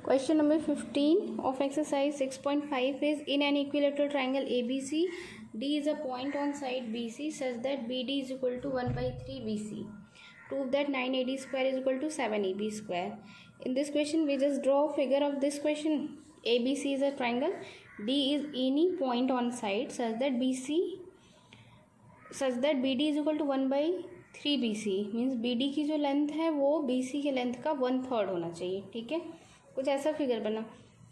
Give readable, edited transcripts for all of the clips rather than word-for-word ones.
Question number 15 of exercise 6.5 is in an equilateral triangle ABC, D is a point on side BC such that BD is equal to 1 by 3 BC. Prove that 9AD square is equal to 7AB square. In this question, we just draw a figure of this question. ABC is a triangle. D is any point on side such that BD is equal to 1 by 3 BC. Means BD की जो length है वो BC के length का 1/3 होना चाहिए. ठीक है, कुछ ऐसा फिगर बना.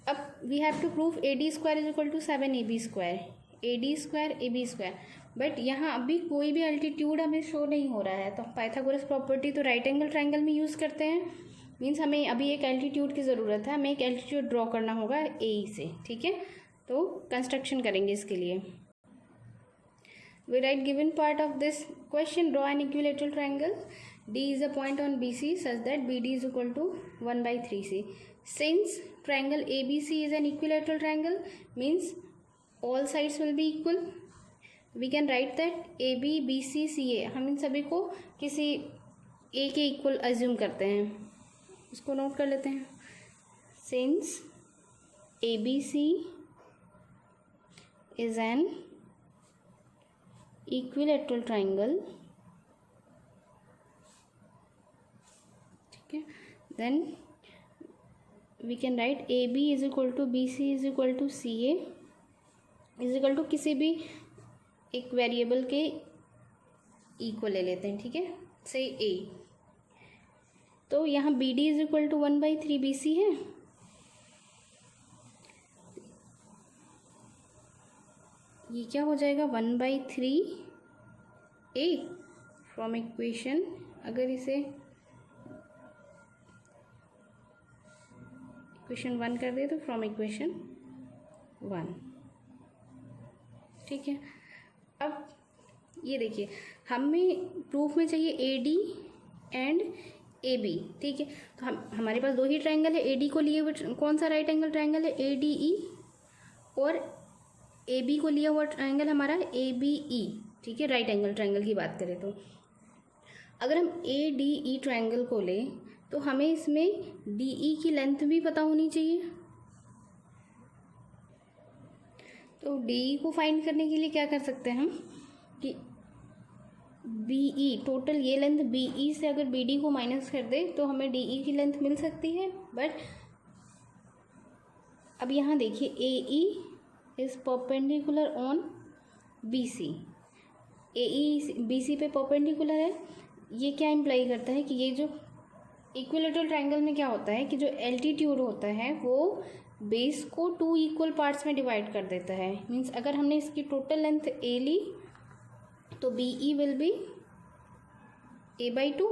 अब we have to prove AD square is equal to 7AB square. AD square AB square. But यहाँ अभी कोई भी अल्टीट्यूड हमें शो नहीं हो रहा है, तो पाइथागोरस प्रॉपर्टी तो राइट एंगल ट्रायंगल में यूज़ करते हैं. मीन्स हमें अभी एक एल्टीट्यूड की ज़रूरत है. हमें एक एल्टीट्यूड ड्रॉ करना होगा AE से. ठीक है, तो कंस्ट्रक्शन करेंगे इसके लिए. We write given part of this question, draw an equilateral triangle. D is a point on BC such that BD is equal to 1 by 3C. Since triangle ABC is an equilateral triangle, means all sides will be equal. We can write that AB, BC, CA. हम इन सभी को किसी A के equal assume करते हैं. उसको note कर लेते हैं. Since ABC is an equilateral triangle, ठीक है, then we can write AB is equal to BC is equal to CA is equal to किसी भी एक वेरिएबल के इक्वल ले लेते हैं. ठीक है, से A. तो यहाँ BD is equal to 1 by 3 BC है. ये क्या हो जाएगा 1 by 3 A फ्रॉम इक्वेशन. अगर इसे इक्वेशन 1 कर दे तो फ्रॉम इक्वेशन 1. ठीक है, अब ये देखिए हमें प्रूफ में चाहिए AD एंड AB. ठीक है, तो हमारे पास दो ही ट्रायंगल है. AD को लिए हुए कौन सा राइट एंगल ट्रायंगल है? ADE. और AB को लिया हुआ ट्रायंगल हमारा ABE. ठीक है, राइट एंगल ट्रायंगल की बात करें तो अगर हम ADE ट्रायंगल को लें तो हमें इसमें DE की लेंथ भी पता होनी चाहिए. तो DE को फाइंड करने के लिए क्या कर सकते हैं हम कि BE टोटल ये लेंथ BE से अगर BD को माइनस कर दे तो हमें DE की लेंथ मिल सकती है. बट अब यहाँ देखिए AE is perpendicular on BC. AE BC पे परपेंडिकुलर है. ये क्या इम्प्लाई करता है कि ये जो इक्विलेटरल ट्रायंगल में क्या होता है कि जो एल्टीट्यूड होता है वो बेस को 2 इक्वल पार्ट्स में डिवाइड कर देता है. मीन्स अगर हमने इसकी टोटल लेंथ A ली तो BE will be A by 2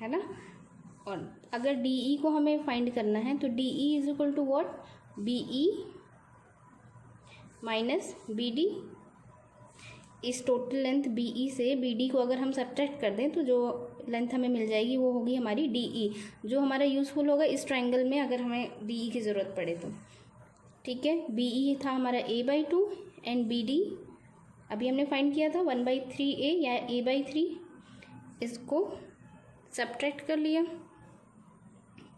है ना. और अगर DE को हमें फाइंड करना है तो DE is equal to what? BE minus BD. इस टोटल लेंथ BE से BD को अगर हम सब्ट्रैक्ट कर दें तो जो लेंथ हमें मिल जाएगी वो होगी हमारी DE, जो हमारा यूज़फुल होगा इस ट्रायंगल में अगर हमें DE की ज़रूरत पड़े तो. ठीक है, BE था हमारा A by 2 एंड BD अभी हमने फाइंड किया था 1 by 3A या A by 3. इसको सब्ट्रैक्ट कर लिया.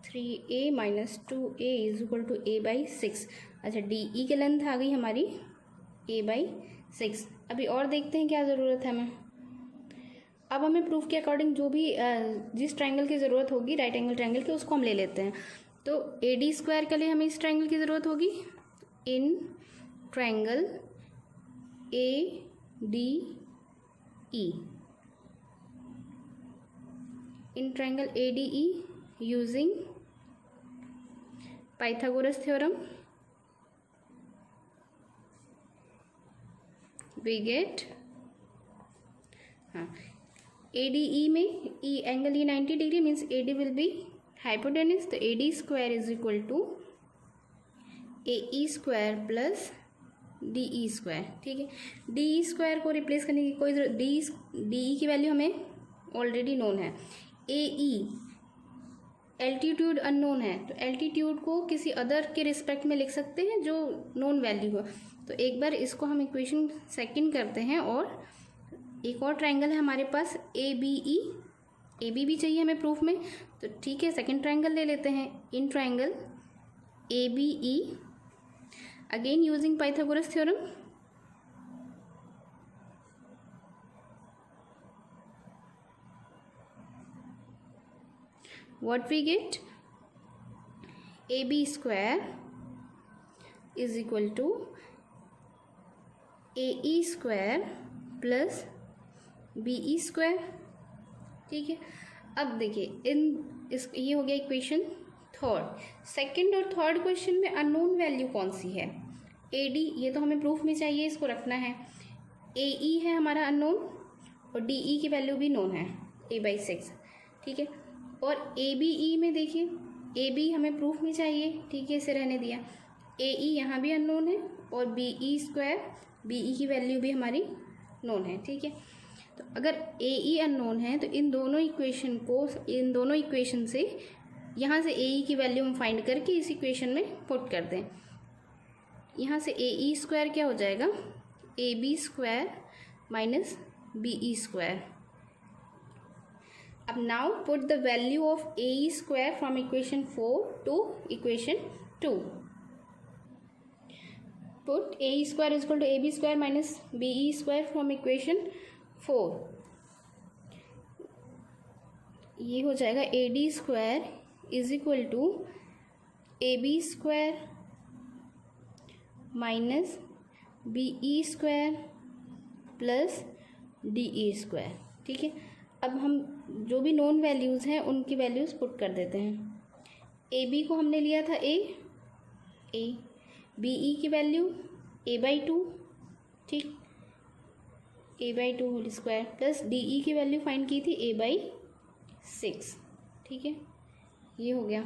3A minus 2A is equal to A by 6. अच्छा, DE की लेंथ आ गई हमारी A by 6. अभी और देखते हैं क्या ज़रूरत है हमें. अब हमें प्रूफ के अकॉर्डिंग जो भी जिस ट्रायंगल की ज़रूरत होगी राइट एंगल ट्रायंगल की उसको हम ले लेते हैं. तो AD स्क्वायर के लिए हमें इस ट्रायंगल की ज़रूरत होगी. In triangle ADE, in triangle ADE using Pythagoras theorem we get ADE में E angle E 90 degree means AD will be hypotenuse. तो AD square is equal to AE square plus DE square. ठीक है, DE square को replace करने की कोई जरूरत, DE की वैल्यू हमें ऑलरेडी नोन है. AE एल्टीट्यूड अननोन है तो एल्टीट्यूड को किसी अदर के रिस्पेक्ट में लिख सकते हैं जो नोन वैल्यू हो. तो एक बार इसको हम इक्वेशन सेकंड करते हैं और एक और ट्रायंगल है हमारे पास ABE ए बी भी चाहिए हमें प्रूफ में, तो ठीक है सेकेंड ट्राइंगल ले लेते हैं। In triangle A B E, again using Pythagoras theorem, what we get, AB square is equal to AE square plus BE square। ठीक है, अब देखिए ये हो गया इक्वेशन थर्ड। सेकंड और थर्ड क्वेश्चन में अननोन वैल्यू कौन सी है, AD, ये तो हमें प्रूफ में चाहिए, इसको रखना है। AE है हमारा अननोन और DE की वैल्यू भी नोन है A/6, ठीक है। और ABE में देखिए, AB हमें प्रूफ में चाहिए, ठीक है, इसे रहने दिया। AE यहाँ भी अननोन है और BE स्क्वायर, BE की वैल्यू भी हमारी नोन है, ठीक है। तो अगर AE अननोन है तो इन दोनों इक्वेशन से यहाँ से AE की वैल्यू हम फाइंड करके इस इक्वेशन में पुट कर दें। यहाँ से AE स्क्वायर क्या हो जाएगा, AB square minus BE square. अब now put the value of AE square from equation 4 to equation 2। Put AE square is equal to AB square minus BE square from equation 4। ये हो जाएगा AD square is equal to AB square minus BE square plus DE square, ठीक है। अब हम जो भी non values हैं उनकी वैल्यूज़ पुट कर देते हैं। AB को हमने लिया था A, BE की वैल्यू A/2, ठीक, A/2 whole square plus DE की वैल्यू फाइंड की थी A/6, ठीक है। ये हो गया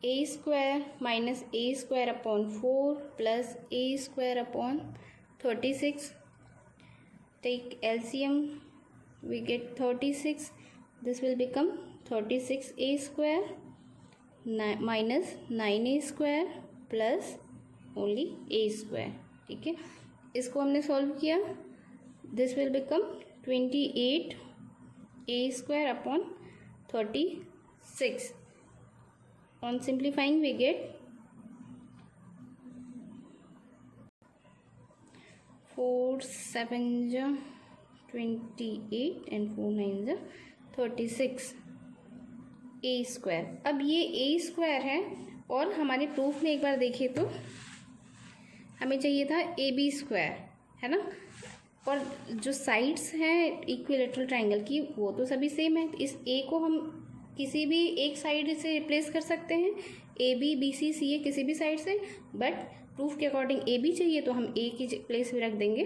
A square minus A square upon 4 प्लस A square upon 36। Take LCM, we get 36, this will become 36A square minus 9A square plus only A square, ठीक है। इसको हमने सॉल्व किया, this will become 28A square upon 36। on simplifying we get 4 7 28 and 4 9 36 A square. अब ये A square है और हमारे प्रूफ में एक बार देखिए तो हमें चाहिए था AB स्क्वायर, है ना। और जो साइड्स हैं इक्विलेटरल ट्राइंगल की वो तो सभी सेम है, इस A को हम किसी भी एक साइड से रिप्लेस कर सकते हैं, AB BC CA किसी भी साइड से, बट प्रूफ के अकॉर्डिंग AB चाहिए तो हम A की प्लेस में रख देंगे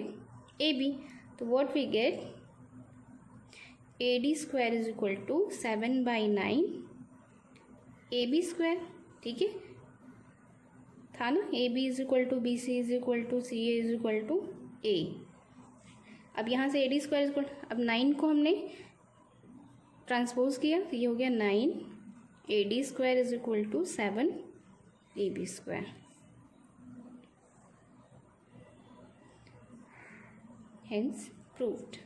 AB। तो what we get, AD square is equal to 7/9 AB square, ठीक है, था ना। AB is equal to BC is equal to CA is equal to A। अब यहाँ से AD स्क्वायर इज इक्वल, अब 9 को हमने ट्रांसपोज किया तो ये हो गया 9 AD square is equal to 7 AB square. Hence proved।